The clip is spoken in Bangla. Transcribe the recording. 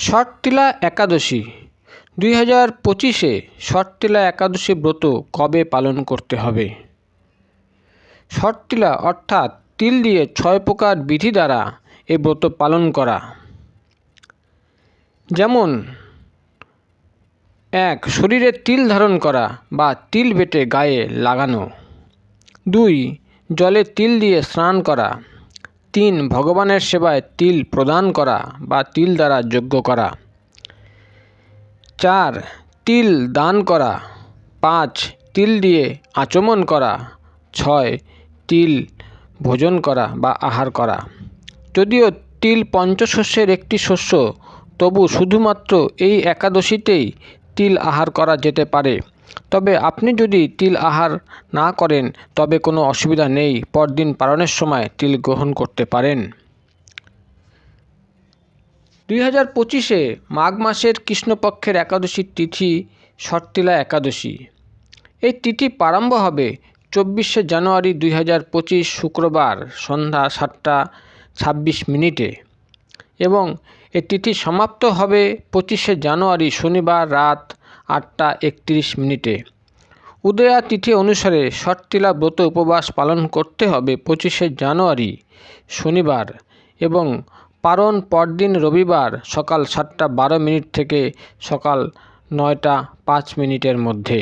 শর্তিলা একাদশী 2025-এ শর্তিলা একাদশী ব্রত কবে পালন করতে হবে? শর্তিলা অর্থাৎ তিল দিয়ে 6 প্রকার বিধি দ্বারা এই ব্রত পালন করা। যেমন 1. শরীরে তিল ধারণ করা বা তিল বেটে গায়ে লাগানো। 2. জলে তিল দিয়ে স্নান করা। 3. ভগবানের সেবায় তিল প্রদান করা বা তিল দ্বারা যজ্ঞ করা। 4. তিল দান করা। 5. তিল দিয়ে আচমন করা। 6. তিল ভোজন করা বা আহার করা। যদিও তিল পঞ্চশস্যের একটি শস্য, তবু শুধুমাত্র এই একাদশীতেই তিল আহার করা যেতে পারে। তবে আপনি যদি তিল আহার না করেন তবে কোনো অসুবিধা নেই, পরদিন পালনের সময় তিল গ্রহণ করতে পারেন। 2025-এ মাঘ মাসের কৃষ্ণপক্ষের একাদশীর তিথি শর্তিলা একাদশী। এই তিথি প্রারম্ভ হবে 24শে জানুয়ারি 2025 শুক্রবার সন্ধ্যা 7:26 এবং এই তিথি সমাপ্ত হবে 25শে জানুয়ারি শনিবার রাত 8:31। উদয়া তিথি অনুসারে শর্তিলা ব্রত উপবাস পালন করতে হবে 25শে জানুয়ারি শনিবার এবং পারণ পরদিন রবিবার সকাল 7:12 থেকে সকাল 9:05 মধ্যে।